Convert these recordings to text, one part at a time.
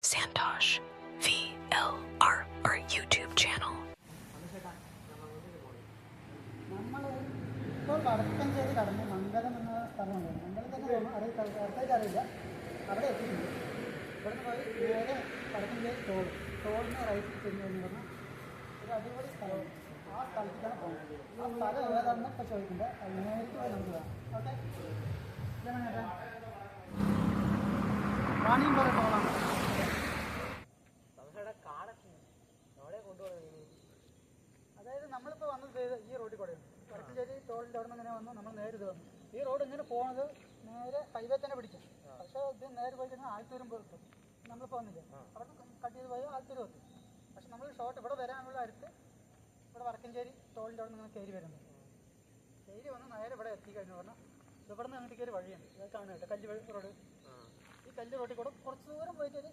Santosh VLR, our YouTube channel. ഇപ്പോൾ വടക്കഞ്ചേരി കടന്ന് മംഗലം എന്ന സ്ഥലമുണ്ട്. മംഗലം തന്നെ അടുത്തേക്ക് അറിയില്ല, അവിടെ എത്തിയിട്ടുണ്ട്. ഇവിടുന്ന് പോയി നേരെ വടക്കഞ്ചേരി തോളിന് റൈറ്റ് ചെന്ന് എന്ന് പറഞ്ഞാൽ ഒരു അടിപൊളി സ്ഥലമാണ്. ആ സ്ഥലത്തേക്കാണ് പോകുന്നത്. ആ സ്ഥലം ഏതാണെന്ന് ഇപ്പോൾ ചോദിക്കുന്നത്. അത് നേരിട്ട് പോയി നമുക്ക് കാണാം. ഓക്കെ, ഇതാണ് കേട്ടോ വാണിയമ്പാറ ടോളാണ്. അതായത് നമ്മളിപ്പോൾ വന്നത് ഈ റോഡിൽ കൂടെയാണ്. വടക്കഞ്ചേരി ടോളിൻ്റെ അവിടെ നിന്ന് ഇങ്ങനെ വന്നു, നമ്മൾ നേരെ ഇത് വന്നു. ഈ റോഡ് ഇങ്ങനെ പോകുന്നത് നേരെ ഹൈവേ തന്നെ പിടിക്കും. പക്ഷേ ഇത് നേരെ പോയി കഴിഞ്ഞാൽ ആൽത്തൂരും എത്തും. നമ്മളിപ്പോൾ വന്നില്ല, അവിടെ കട്ട് ചെയ്ത് പോയാൽ ആൽത്തൂരും എത്തും. പക്ഷെ നമ്മൾ ഷോർട്ട് ഇവിടെ വരാനുള്ള അടുത്ത് ഇവിടെ വടക്കഞ്ചേരി ടോളിൻ്റെ അവിടെ നിന്ന് കയറി വരുന്നത്. കയറി വന്ന് നേരെ ഇവിടെ എത്തിക്കഴിഞ്ഞു പറഞ്ഞാൽ ഇവിടെ നിന്ന് അങ്ങോട്ടേക്ക് ഒരു വഴിയുണ്ട്. ഇത് കാണുക കേട്ടോ, കല്ല് റോഡ്. ഈ കല്ല് റോഡിൽ കൂടെ കുറച്ച് ദൂരം പോയിട്ട് ഒരു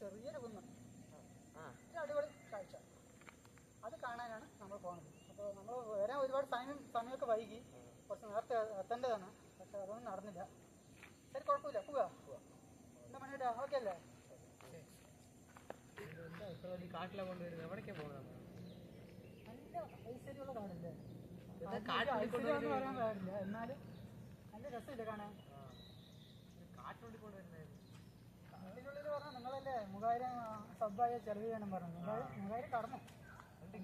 ചെറിയൊരു കുന്ന്, ഒരു അടിപൊളി കാഴ്ച. അത് കാണാനാണ് നമ്മൾ പോകുന്നത്. അപ്പോൾ നമ്മൾ വരാൻ ഒരുപാട് സമയമൊക്കെ വൈകി, കുറച്ച് നേരത്തെ എത്തേണ്ടതാണ്. പക്ഷെ അതൊന്നും നടന്നില്ല. ശരി, കുഴപ്പമില്ല, പോവാ. എന്താ പണിയിട്ടാ? ഓക്കെ അല്ലേ? കാട്ടിലെ കൊണ്ടുവരുന്നത് എവിടേക്കാണ് പോകുന്നത്? നല്ല ഐശ്വര്യമുള്ള കാടല്ലേ? ഐശ്വര്യമെന്ന് പറയാൻ പാടില്ല, എന്നാലും നല്ല രസമില്ല കാണാൻ. കാട്ടിനുള്ളിൽ കൊണ്ടുവരുന്നത് കാട്ടിനുള്ളിൽ പറഞ്ഞാൽ നിങ്ങളല്ലേ മുഖായിരം സബ്ബായ ചെലവ് ചെയ്യണം പറഞ്ഞു. മുഖായിരം കടന്നു അത്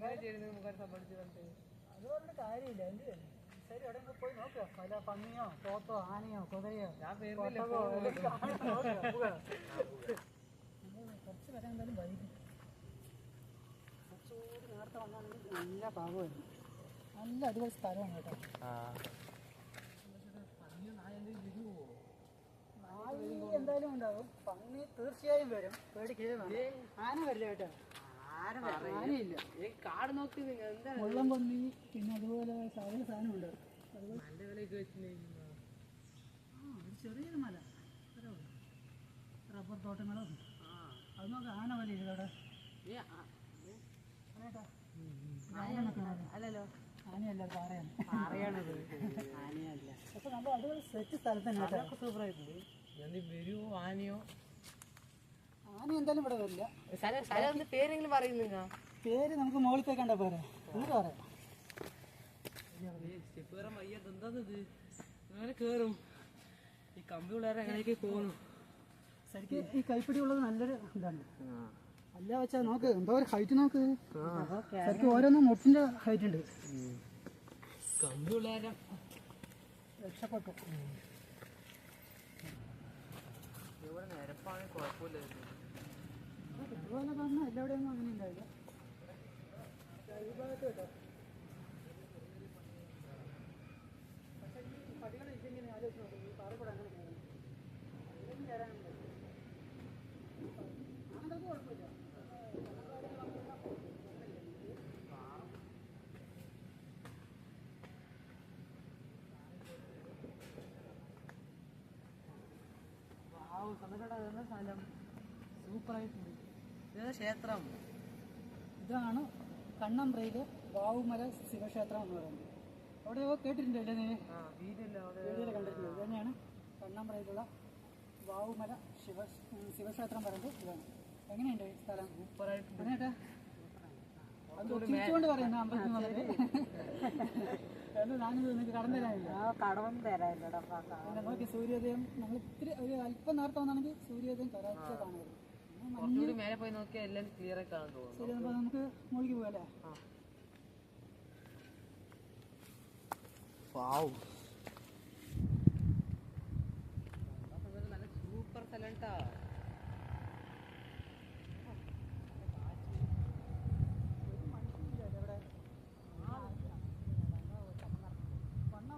പറഞ്ഞിട്ട് കാര്യമില്ല. എന്ത് ശരി, എവിടെയെങ്കിലും പോയി നോക്കുക. പല പന്നിയോ പോത്തോ ആനയോ കുതിരയോ കുറച്ച് വരാൻ എന്തായാലും വൈകി. കുറച്ചുകൂടി നേരത്തെ വന്നാണെങ്കിൽ നല്ല പാകമായിരുന്നു. നല്ല അടിപൊളി സ്ഥലമാണ് കേട്ടോ. നായി എന്തായാലും ഉണ്ടാവും, പന്നി തീർച്ചയായും വരും, പേടിക്കുകയും വേണം. ആന വരില്ല കേട്ടോ, ആനയില്ല. കാട് നോക്കി മുള്ളം പന്നി, പിന്നെ അതുപോലെ സാധന സാധനമുണ്ട്. നല്ല ഒരു ചെറിയൊരു മല, റബ്ബർ തോട്ടങ്ങളും അത് നോക്കി. ആന പോലെ ഇല്ല അവിടെ. അല്ലല്ലോ, ആനയല്ല, പാറയാണ്. പറയാണത് ആനയല്ല. പക്ഷെ നമ്മൾ അടിപൊളി സെറ്റ് സ്ഥലത്തന്നെ കേട്ടോ. സൂപ്പറായിട്ടുണ്ട്. വരുമോ ആനയോ? ആന എന്തായാലും ഇവിടെ വരില്ല. സ്ഥലം പേരെങ്കിലും പറയുന്നില്ല. പേര് നമുക്ക് മുകളിൽ പോയി കണ്ടാ പോരെ, എന്നിട്ട് പറയാം. സ്റ്റെപ്പ് കയറാൻ വയ്യാത്ത എന്താന്നത്? അങ്ങനെ കയറും. ഈ കമ്പി പിള്ളേരെ അങ്ങനെയൊക്കെ പോകുന്നു. ശരിക്കും ഈ കൈപ്പിടി ഉള്ളത് നല്ലൊരു ഇതാണ്. അല്ല വെച്ചാ നോക്ക്, എന്തോ ഒരു ഹൈറ്റ് നോക്ക്. ശരിക്കും ഓരോന്നും മുട്ടിന്റെ ഹൈറ്റ് ഉണ്ട്. കമ്പി പിള്ളേരെ രക്ഷപ്പെട്ടു. ഇവിടെ നിരപ്പാണെങ്കിൽ കുഴപ്പമില്ലായിരുന്നു. ഇതുപോലെ പറഞ്ഞാൽ എല്ലാവിടെയൊന്നും അങ്ങനെ ഉണ്ടാവില്ല. ഈ ഭാഗത്ത് കേട്ടോ. പക്ഷേ ഈ പടികൾ ഇങ്ങനെ ആലോചിച്ച് നോക്കും, ഈ പാറക്കൂടെ അങ്ങനെ കയറണം. അതിലേക്ക് കയറാനുണ്ട്. ആണെങ്കിൽ കുഴപ്പമില്ല. സ്ഥലം സൂപ്പറായിട്ടുണ്ട്. ഇതേതാ ക്ഷേത്രം? ഇതാണ് കണ്ണമ്പ്രയിലെ വാവുമല ശിവക്ഷേത്രം എന്ന് പറയുന്നത്. അവിടെ കേട്ടിട്ടുണ്ടല്ലേ നീ? വീഡിയോയിൽ കണ്ടിട്ടുണ്ട്. ഇത് തന്നെയാണ് കണ്ണമ്പ്രയിലുള്ള വാവുമല ശിവക്ഷേത്രം പറയുന്നത്. ഇതാണ്. എങ്ങനെയുണ്ട് സ്ഥലം? സൂപ്പറായിട്ടുണ്ട്. പറഞ്ഞേട്ടാ, അത് തിരിച്ചുകൊണ്ട് പറയുന്ന അമ്പലത്തിൽ വളരെ എന്ന് ഞാനിത് നിങ്ങൾക്ക് കടന്നു തരാനില്ല. കടവും തരാനില്ലടാ. പിന്നെ നോക്കി സൂര്യോദയം, നമ്മൾ ഇത്തിരി ഒരു അല്പം നേരത്തെ വന്നാണെങ്കിൽ സൂര്യോദയം കറക്റ്റ് കാണുന്നത്. കുറച്ചുകൂടി മേലെ പോയി നോക്കിയാൽ എല്ലാം ക്ലിയർ ആയി കാണാൻ തോന്നുന്നു. ശരി, നമുക്ക് മുകളിലേക്ക് പോകാല്ലേ? നല്ല സൂപ്പർ സ്ഥലം കേട്ടാ.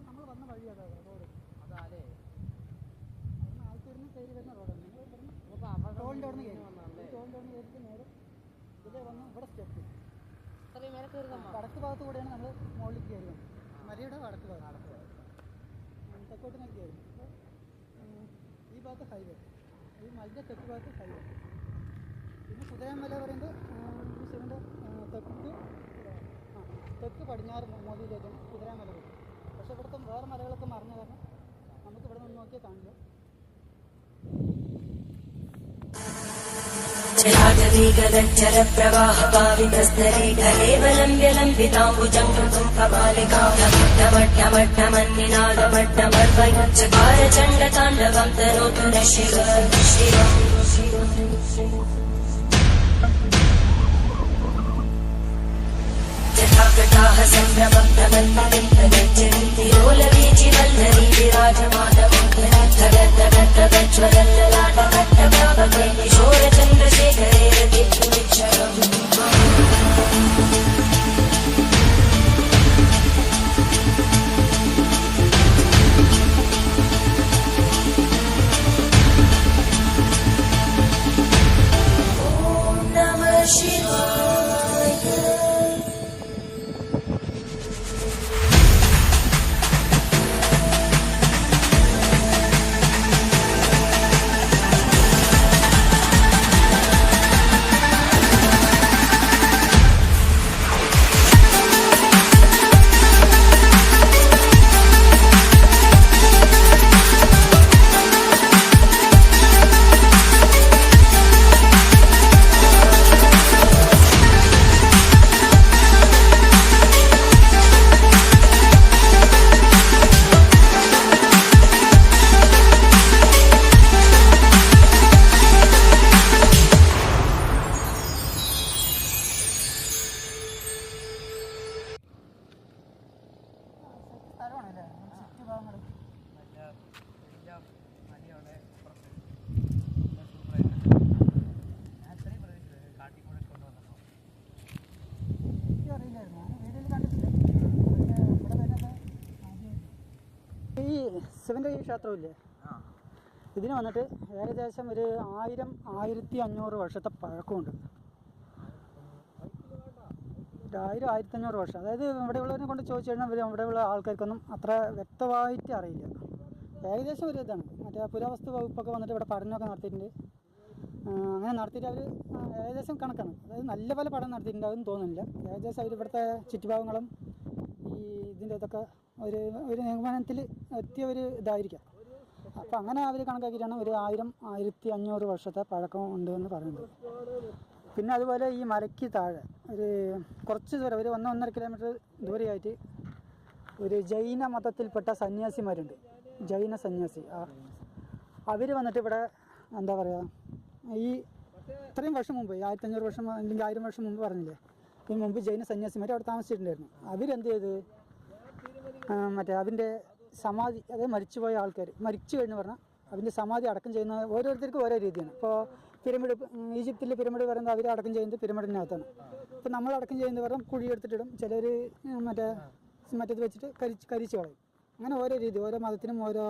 നമ്മൾ വന്ന വഴിയാണ് റോഡ്. അതാലേ ആൾക്കാരിന്ന് കയറി വരുന്ന റോഡാണ്. ടോളിൻ്റെ അവിടെ നിന്ന് കയറി ടോളിൻ്റെ അവിടെ നിന്ന് കയറിയിട്ട് നേരെ ഇതിലെ വന്ന് ഇവിടെ സ്റ്റെപ്പ്. വടക്ക് ഭാഗത്ത് കൂടെയാണ് നമ്മൾ മുകളിലേക്ക് കയറി വന്നത്. മലയുടെ വടക്ക് ഭാഗത്ത് തെക്കോട്ട് നോക്കി കയറി. ഈ ഭാഗത്ത് ഹൈവേ, ഈ മലയുടെ തെക്ക് ഭാഗത്ത് ഹൈവേ. പിന്നെ കുതിരാമല പറയുന്നത് ഈ ശിവൻ്റെ തെക്ക് പടിഞ്ഞാറ് മോദിയിലേക്കാണ് കുതിരാമല വരും. പക്ഷേ ഇവിടുത്തെ വേറെ മലകളൊക്കെ മറിഞ്ഞ കാരണം നമുക്ക് ഇവിടെ നിന്ന് നോക്കിയാൽ കാണില്ല. जलाजलीगदज्जल प्रवाह पावितस्तरे केवलं व्यलम्बिताम्बुजं कृतं कपालिकामट्टमट्टमट्टमन्निनादमट्टमर्वयुच्चकार चण्डताण्डवं तनोतु न शिव जटाकटाः सम्भ्रमं प्रबन्धनं प्रगच्छन्ति लोलवीचि वल्लरी विराजमानमं धगद्धगद्धगज्ज्वलल्ललाटकट्टभावके किशोरचन्द्रशेखरे रतिपुनिच्छरम् ॐ नमः शिवाय സ്ഥലമാണല്ലേ സിറ്റി ഭാഗങ്ങൾ. എനിക്ക് അറിയില്ലായിരുന്നു, ഞാൻ വീഡിയോയിൽ കണ്ടിട്ടില്ല. പക്ഷേ ഇവിടെ വരുന്നത് ആദ്യമായിട്ട്. ഈ ശിവൻ്റെ ഈ ക്ഷേത്രമില്ലേ, ഇതിന് വന്നിട്ട് ഏകദേശം ഒരു 1000-1500 വർഷത്തെ പഴക്കമുണ്ട്. 1000-1500 വർഷം. അതായത് ഇവിടെയുള്ളവരെ കൊണ്ട് ചോദിച്ചു കഴിഞ്ഞാൽ ഇവിടെയുള്ള ആൾക്കാർക്കൊന്നും അത്ര വ്യക്തമായിട്ട് അറിയില്ല. ഏകദേശം ഒരു ഇതാണ്. മറ്റേ പുരാവസ്തു വകുപ്പൊക്കെ വന്നിട്ട് ഇവിടെ പഠനമൊക്കെ നടത്തിയിട്ടുണ്ട്. അങ്ങനെ നടത്തിയിട്ട് അവർ ഏകദേശം കണക്കാണ്. അതായത് നല്ല പല പഠനം നടത്തിയിട്ടുണ്ടാകുമെന്ന് തോന്നുന്നില്ല. ഏകദേശം അവർ ഇവിടുത്തെ ചുറ്റുഭാഗങ്ങളും ഈ ഇതിൻ്റെ ഇതൊക്കെ ഒരു നിഗമനത്തിൽ എത്തിയ ഒരു ഇതായിരിക്കാം. അപ്പോൾ അങ്ങനെ അവർ കണക്കാക്കിയിട്ടാണ് ഒരു 1000-1500 വർഷത്തെ പഴക്കം ഉണ്ട് എന്ന് പറയുന്നത്. പിന്നെ അതുപോലെ ഈ മലയ്ക്ക് താഴെ ഒരു കുറച്ച് ദൂരം, ഒരു 1-1.5 കിലോമീറ്റർ ദൂരെയായിട്ട് ഒരു ജൈന മതത്തിൽപ്പെട്ട സന്യാസിമാരുണ്ട്. ജൈന സന്യാസി. അവർ വന്നിട്ട് ഇവിടെ എന്താ പറയുക, ഈ ഇത്രയും വർഷം മുമ്പ്, 1500 വർഷം അല്ലെങ്കിൽ 1000 വർഷം മുമ്പ് പറഞ്ഞില്ലേ, ഇതിന് മുമ്പ് ജൈന സന്യാസിമാർ അവിടെ താമസിച്ചിട്ടുണ്ടായിരുന്നു. അവരെന്ത് ചെയ്ത് മറ്റേ അതിൻ്റെ സമാധി, അതായത് മരിച്ചുപോയ ആൾക്കാർ മരിച്ചു കഴിഞ്ഞ് പറഞ്ഞാൽ അതിൻ്റെ സമാധി അടക്കം ചെയ്യുന്ന ഓരോരുത്തർക്കും ഓരോ രീതിയാണ്. ഇപ്പോൾ പിരമിഡ്, ഈജിപ്തിൽ പിരമിഡ് പറയുന്നത് അവർ അടക്കം ചെയ്യുന്നത് പിരമിഡിനകത്താണ്. ഇപ്പോൾ നമ്മൾ അടക്കം ചെയ്യുന്നത് പറഞ്ഞാൽ കുഴിയെടുത്തിട്ടിടും, ചിലർ മറ്റേത് വെച്ചിട്ട് കരിച്ച് കളയും. അങ്ങനെ ഓരോ രീതി, ഓരോ മതത്തിനും ഓരോ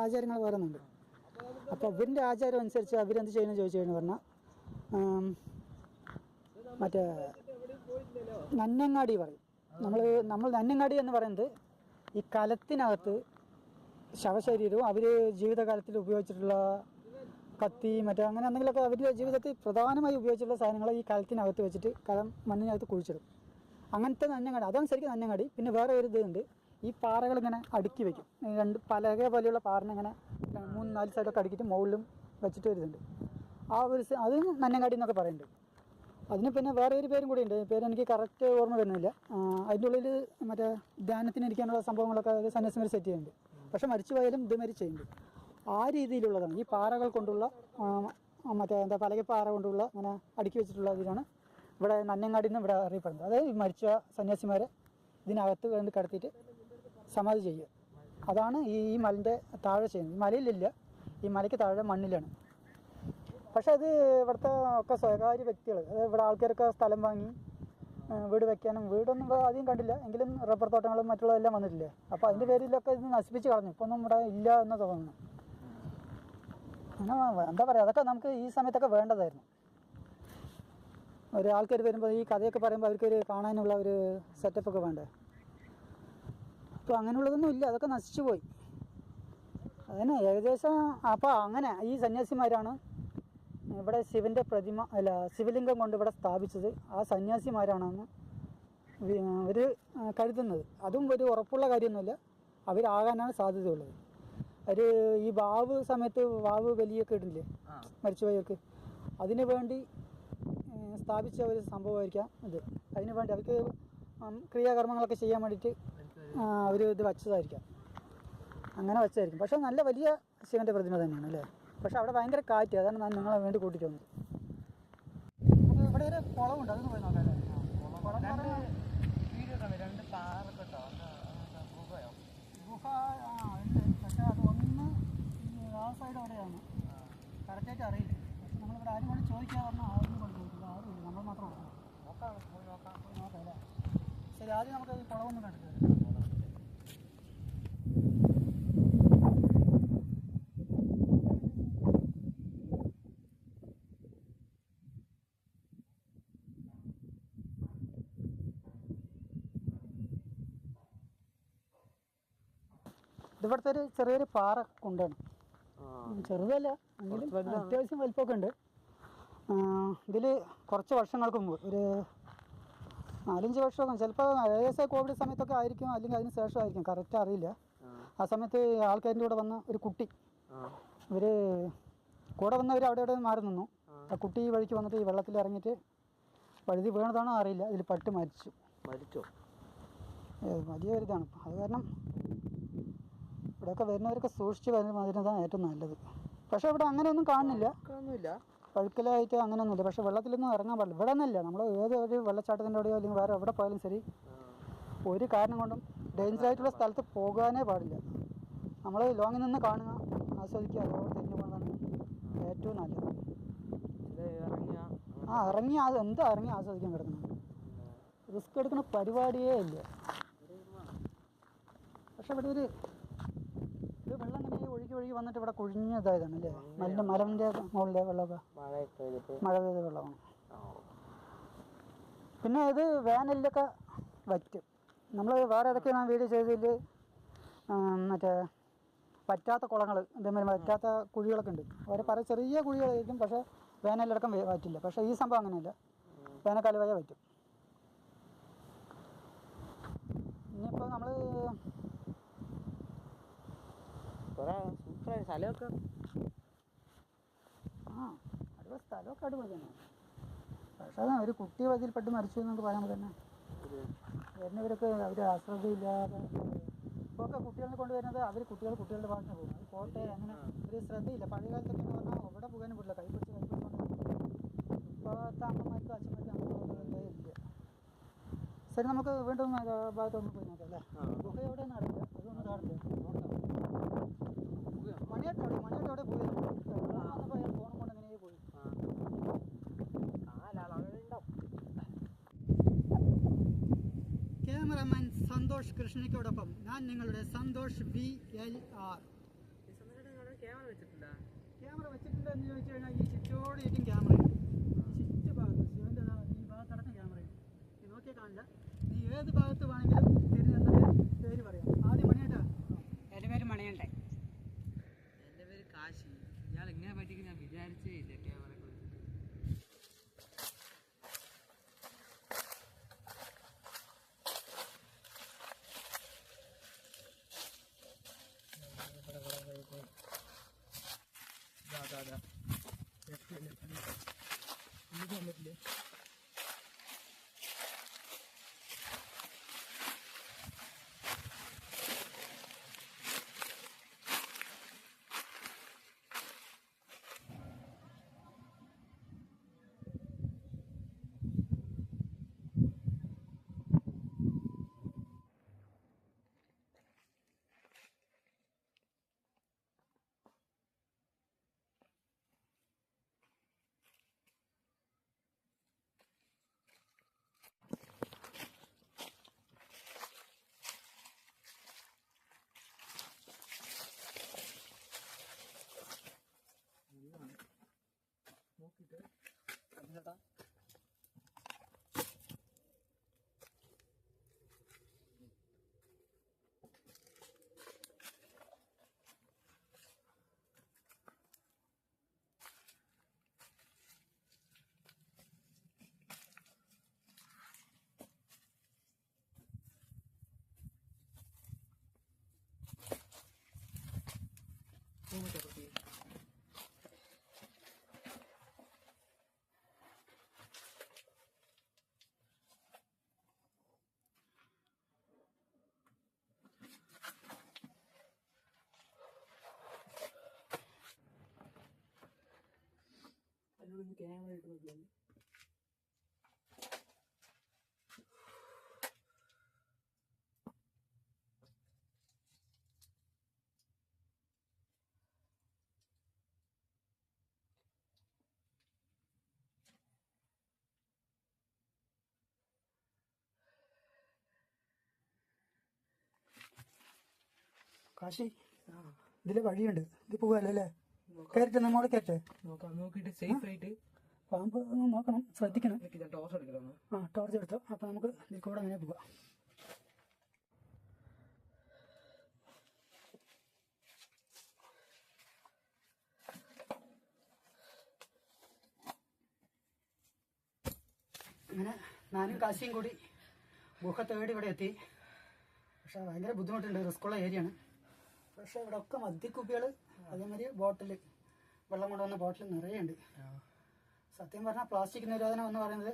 ആചാരങ്ങൾ വരുന്നുണ്ട്. അപ്പോൾ അവരിൻ്റെ ആചാരം അനുസരിച്ച് അവരെന്ത് ചെയ്യണമെന്ന് ചോദിച്ചു കഴിഞ്ഞാൽ പറഞ്ഞാൽ മറ്റേ നന്നങ്ങാടി പറയും. നമ്മൾ നന്നങ്ങാടി എന്ന് പറയുന്നത് ഈ കലത്തിനകത്ത് ശവശരീരവും അവർ ജീവിതകാലത്തിൽ ഉപയോഗിച്ചിട്ടുള്ള കത്തി മറ്റേ അങ്ങനെ എന്തെങ്കിലുമൊക്കെ അവരുടെ ജീവിതത്തിൽ പ്രധാനമായി ഉപയോഗിച്ചിട്ടുള്ള സാധനങ്ങൾ ഈ കലത്തിനകത്ത് വെച്ചിട്ട് കലം മണ്ണിനകത്ത് കുഴിച്ചിടും. അങ്ങനത്തെ നന്നങ്ങാടി, അതാണ് ശരിക്കും നന്നങ്ങാടി. പിന്നെ വേറെ ഒരു ഇതുണ്ട്, ഈ പാറകളിങ്ങനെ അടുക്കി വയ്ക്കും. രണ്ട് പലക പോലെയുള്ള പാറിനിങ്ങനെ 3-4 സൈഡൊക്കെ അടുക്കിയിട്ട് മുകളിലും വെച്ചിട്ട് വരുന്നുണ്ട്. ആ ഒരു അത് നന്നങ്ങാടി എന്നൊക്കെ പറയുന്നുണ്ട്. അതിന് പിന്നെ വേറെ ഒരു പേരും കൂടി ഉണ്ട്, പേര് എനിക്ക് കറക്റ്റ് ഓർമ്മ വരുന്നില്ല. അതിൻ്റെ ഉള്ളിൽ മറ്റേ ധ്യാനത്തിന് ഇരിക്കാനുള്ള സംഭവങ്ങളൊക്കെ അത് സന്യാസിമാർ സെറ്റ് ചെയ്യുന്നുണ്ട്. പക്ഷെ മരിച്ചു പോയാലും ഇതുമാതിരി ചെയ്യുന്നുണ്ട്. ആ രീതിയിലുള്ളതാണ് ഈ പാറകൾ കൊണ്ടുള്ള മറ്റേ എന്താ പലകപ്പാറ കൊണ്ടുള്ള അങ്ങനെ അടുക്കി വെച്ചിട്ടുള്ള ഇതിലാണ് ഇവിടെ നന്നങ്ങാടി എന്ന് ഇവിടെ അറിയപ്പെടുന്നത്. അതായത് ഈ മരിച്ച സന്യാസിമാരെ ഇതിനകത്ത് വേണ്ടി കിടത്തിയിട്ട് സമാധി ചെയ്യുക. അതാണ് ഈ മലൻ്റെ താഴെ ചെയ്യുന്നത്. ഈ മലയിലില്ല, ഈ മലയ്ക്ക് താഴെ മണ്ണിലാണ്. പക്ഷെ അത് ഇവിടുത്തെ ഒക്കെ സ്വകാര്യ വ്യക്തികൾ, അതായത് ഇവിടെ ആൾക്കാരൊക്കെ സ്ഥലം വാങ്ങി വീട് വെക്കാനും, വീടൊന്നും ആദ്യം കണ്ടില്ല എങ്കിലും റബ്ബർ തോട്ടങ്ങളും മറ്റുള്ളതെല്ലാം വന്നിട്ടില്ലേ. അപ്പോൾ അതിൻ്റെ പേരിലൊക്കെ ഇത് നശിപ്പിച്ച് കളഞ്ഞു. ഇപ്പോൾ ഒന്നും ഇവിടെ ഇല്ല എന്ന് തോന്നുന്നു. അങ്ങനെ എന്താ പറയുക, അതൊക്കെ നമുക്ക് ഈ സമയത്തൊക്കെ വേണ്ടതായിരുന്നു. ഒരു ആൾക്കാർ വരുമ്പോൾ ഈ കഥയൊക്കെ പറയുമ്പോൾ അവർക്കൊരു കാണാനുള്ള ഒരു സെറ്റപ്പൊക്കെ വേണ്ടേ. അപ്പോൾ അങ്ങനെയുള്ളതൊന്നും ഇല്ല, അതൊക്കെ നശിച്ചു പോയി. അതിന് ഏകദേശം അപ്പോൾ അങ്ങനെ ഈ സന്യാസിമാരാണ് ഇവിടെ ശിവൻ്റെ പ്രതിമ ശിവലിംഗം കൊണ്ട് ഇവിടെ സ്ഥാപിച്ചത്. ആ സന്യാസിമാരാണെന്ന് അവർ കരുതുന്നത്. അതും ഒരു ഉറപ്പുള്ള കാര്യമൊന്നുമില്ല, അവരാകാനാണ് സാധ്യതയുള്ളത്. അവർ ഈ വാവ് സമയത്ത് വാവ് ബലിയൊക്കെ ഇടില്ലേ മരിച്ചുപോയവർക്ക്, അതിന് വേണ്ടി സ്ഥാപിച്ച ഒരു സംഭവമായിരിക്കാം ഇത്. അതിന് വേണ്ടി അവർക്ക് ക്രിയാകർമ്മങ്ങളൊക്കെ ചെയ്യാൻ വേണ്ടിയിട്ട് അവർ ഇത് വച്ചതായിരിക്കാം, അങ്ങനെ വച്ചതായിരിക്കും. പക്ഷേ നല്ല വലിയ ശിവൻ്റെ പ്രതിമ തന്നെയാണ് അല്ലേ. പക്ഷേ അവിടെ ഭയങ്കര കാറ്റ്, അതാണ് ഞാൻ നിങ്ങളെ വേണ്ടി കൂട്ടിയിട്ട് വന്നത്. നമുക്ക് ഇവിടെ ഒരു കുളമുണ്ട്, അതൊന്ന് പോയി നോക്കാം അല്ലേ. കുളം ഗുഹ ഉണ്ട്, പക്ഷേ അത് ഒന്ന് ആ സൈഡ് അവിടെയാണ്, കറക്റ്റായിട്ട് അറിയില്ല. പക്ഷെ നമ്മളിവിടെ ആരും കൊണ്ട് ചോദിക്കാൻ പറഞ്ഞാൽ ആരും കൊണ്ട് ചോദിക്കില്ല, ആരുമില്ല, നമ്മൾ മാത്രം നോക്കാം അല്ലേ. ശരി, ആദ്യം നമുക്ക് ഈ കുളമൊന്ന് കണ്ടിട്ട് ഇവിടുത്തെ ഒരു ചെറിയൊരു പാറ കുണ്ടാണ്, ചെറുതല്ല എങ്കിലും അത്യാവശ്യം വലിപ്പമൊക്കെ ഉണ്ട്. ഇതിൽ കുറച്ച് വർഷങ്ങൾക്ക് മുമ്പ് ഒരു 4-5 വർഷമൊക്കെ, ചിലപ്പോൾ ഏകദേശം കോവിഡ് സമയത്തൊക്കെ ആയിരിക്കും, അല്ലെങ്കിൽ അതിന് ശേഷമായിരിക്കും, കറക്റ്റ് അറിയില്ല. ആ സമയത്ത് ആൾക്കാരിൻ്റെ കൂടെ വന്ന ഒരു കുട്ടി, ഇവർ കൂടെ വന്നവർ അവിടെ ഇവിടെ മാറി നിന്നു. ആ കുട്ടി ഈ വഴിക്ക് വന്നിട്ട് ഈ വെള്ളത്തിൽ ഇറങ്ങിയിട്ട് വഴുതി വീണതാണോ അറിയില്ല, ഇതിൽ പട്ട് മരിച്ചോ. വലിയൊരിതാണ്. അത് കാരണം ഇവിടെയൊക്കെ വരുന്നവരൊക്കെ സൂക്ഷിച്ച് വരുന്നതാണ് ഏറ്റവും നല്ലത്. പക്ഷേ ഇവിടെ അങ്ങനെയൊന്നും കാണുന്നില്ല, പഴുക്കലായിട്ട് അങ്ങനെയൊന്നുമില്ല. പക്ഷേ വെള്ളത്തിലൊന്നും ഇറങ്ങാൻ പാടില്ല. ഇവിടെ നിന്നല്ല, നമ്മൾ ഏതൊരു വെള്ളച്ചാട്ടത്തിൻ്റെ അവിടെയോ അല്ലെങ്കിൽ വേറെ എവിടെ പോയാലും ശരി, ഒരു കാരണം കൊണ്ടും ഡേഞ്ചറായിട്ടുള്ള സ്ഥലത്ത് പോകാനേ പാടില്ല. നമ്മൾ ലോങ്ങിൽ നിന്ന് കാണുക, ആസ്വദിക്കുക, അതോടെ തിരിഞ്ഞു പോകുന്നതാണ് ഏറ്റവും നല്ലത്. ഇറങ്ങി ഇറങ്ങി ആസ്വദിക്കാൻ കിടക്കണം, റിസ്ക് എടുക്കുന്ന പരിപാടിയേ ഇല്ല. പക്ഷെ ഇവിടെ ഒരു വെള്ളം ഇങ്ങനെ ഒഴുകി വന്നിട്ട് ഇവിടെ കുഴിഞ്ഞതായതാണ് അല്ലേ, നല്ല മലമിൻ്റെ മുകളിലെ വെള്ളമൊക്കെ മഴ പെയ്ത വെള്ളമാണ്. പിന്നെ ഇത് വേനലിലൊക്കെ വറ്റും. നമ്മൾ വേറെ ഏതൊക്കെയാണ് വീഡിയോ ചെയ്തതിൽ മറ്റേ പറ്റാത്ത കുളങ്ങൾ, ഇതേമാതിരി പറ്റാത്ത കുഴികളൊക്കെ ഉണ്ട്. അവരെ പറ ചെറിയ കുഴികളായിരിക്കും, പക്ഷേ വേനലടക്കം വറ്റില്ല. പക്ഷേ ഈ സംഭവം അങ്ങനെയല്ല, വേനൽക്കാലമായ വറ്റും. ഇനിയിപ്പോൾ നമ്മൾ സ്ഥലമൊക്കെ അടിപൊളി സ്ഥലമൊക്കെ അടിപൊളി തന്നെയാണ്. പക്ഷേ അതാണ് ഒരു കുട്ടി അതിൽപ്പെട്ട് മരിച്ചു എന്നൊക്കെ പറയുമ്പോൾ തന്നെ വരുന്നവരൊക്കെ അവർ അശ്രദ്ധയില്ലാതെ ഇപ്പോൾ ഒക്കെ കുട്ടികളെ കൊണ്ടുവരുന്നത് കുട്ടികളുടെ ഭാഗത്ത് പോകും. അത് പോട്ടെ, അങ്ങനെ ഒരു ശ്രദ്ധയില്ല. പഴയ കാലത്തൊക്കെ എന്ന് പറഞ്ഞാൽ അവിടെ പോകാനും പറ്റില്ല, കൈപ്പിടിച്ച് ഇപ്പോഴത്തെ അമ്മമാർക്കും അച്ഛന്മാർക്കും അങ്ങനെ ഇല്ല. ശരി, നമുക്ക് വീണ്ടും ഭാഗത്തൊന്ന് പോയി നോക്കാം അല്ലേ. ഗുഹ എവിടെ നടക്കുക അതൊന്ന് കാണില്ല. മണിയാട്ടോടെ പോയി വന്നപ്പോൾ അയാൾ ഫോണും കൊണ്ട് എങ്ങനെയേ പോയി. ക്യാമറമാൻ സന്തോഷ് കൃഷ്ണയ്ക്കോടൊപ്പം ഞാൻ നിങ്ങളുടെ സന്തോഷ് VLR. ക്യാമറ വെച്ചിട്ടുണ്ട് എന്ന് ചോദിച്ചു കഴിഞ്ഞാൽ ഈ ചുറ്റോട് ചുറ്റും ക്യാമറയുണ്ട്. ചുറ്റുഭാഗത്ത് ശിവൻ്റെ ഈ ഭാഗത്തടക്കം ക്യാമറയുണ്ട്. നീ നോക്കിയാൽ കാണില്ല, നീ ഏത് ഭാഗത്ത് വേണമെങ്കിലും തിരിഞ്ഞ് നിന്നിട്ട് പേര് പറയാം. ആദ്യം മണിയേട്ടാ. എൻ്റെ പേര് മണിയണ്ടേ. എൻ്റെ പേര് കാശി. ഇയാൾ ഇങ്ങനെ പറ്റിക്ക് ഞാൻ വിചാരിച്ചേ ഇല്ല. ക്യാമറ വന്നിട്ടില്ലേ. നോക്കിയിട്ട് ചേട്ടാ ഞാനൊന്ന് ക്യാമറ ഇട്ട് നോക്കിയാണ്. കാശി ഇതിലെ വഴിയുണ്ട്, ഇത് പോകാല്ലോ അല്ലേ? കയറ്റേ, നമ്മോട് കയറ്റേ. നോക്കാം, നോക്കിയിട്ട് സേഫ് ആയിട്ട്. പാമ്പ് നോക്കണം, ശ്രദ്ധിക്കണം. ടോർച്ച് എടുക്കണം. ആ, ടോർച്ച് എടുത്തോ. അപ്പം നമുക്ക് ഇതിൽ കൂടെ അങ്ങനെ പോവാം. അങ്ങനെ ഞാനും കാശിയും കൂടി ഗുഹ തേടി ഇവിടെ എത്തി. പക്ഷെ ഭയങ്കര ബുദ്ധിമുട്ടുണ്ട്, റിസ്ക്കുള്ള ഏരിയയാണ്. പക്ഷെ ഇവിടെ ഒക്കെ മദ്യക്കുപ്പികൾ, അതേമാതിരി ബോട്ടിൽ, വെള്ളം കൊണ്ടുവന്ന ബോട്ടിൽ നിറയുണ്ട്. സത്യം പറഞ്ഞാൽ പ്ലാസ്റ്റിക് നിരോധനം എന്ന് പറയുന്നത്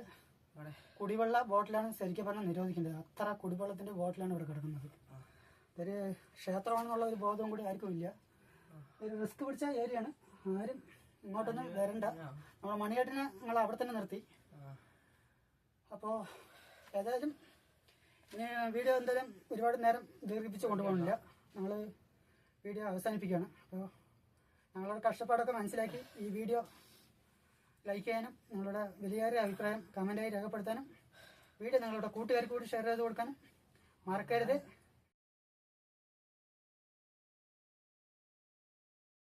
കുടിവെള്ള ബോട്ടിലാണ് ശരിക്കും പറഞ്ഞാൽ നിരോധിക്കേണ്ടത്. അത്ര കുടിവെള്ളത്തിന്റെ ബോട്ടിലാണ് ഇവിടെ കിടക്കുന്നത്. ഒരു ക്ഷേത്രമാണെന്നുള്ള ഒരു ബോധവും കൂടി ആർക്കും ഇല്ല. ഒരു റിസ്ക് പിടിച്ച ഏരിയയാണ്. ആരും ഇങ്ങോട്ടൊന്നും വരണ്ട. നമ്മൾ മണിയേട്ടനെ ഞങ്ങൾ അവിടെ തന്നെ നിർത്തി. അപ്പോൾ ഏതായാലും ഇനി വീഡിയോ എന്തായാലും ഒരുപാട് നേരം ദീർഘിപ്പിച്ച് കൊണ്ടുപോകണില്ല. ഞങ്ങൾ വീഡിയോ അവസാനിപ്പിക്കുകയാണ്. അപ്പോൾ ഞങ്ങളുടെ കഷ്ടപ്പാടൊക്കെ മനസ്സിലാക്കി ഈ വീഡിയോ ലൈക്ക് ചെയ്യാനും നിങ്ങളുടെ വലിയേറിയ അഭിപ്രായം കമൻറ്റായി രേഖപ്പെടുത്താനും വീഡിയോ നിങ്ങളുടെ കൂട്ടുകാർക്ക് കൂടി ഷെയർ ചെയ്ത് കൊടുക്കാനും മറക്കരുത്.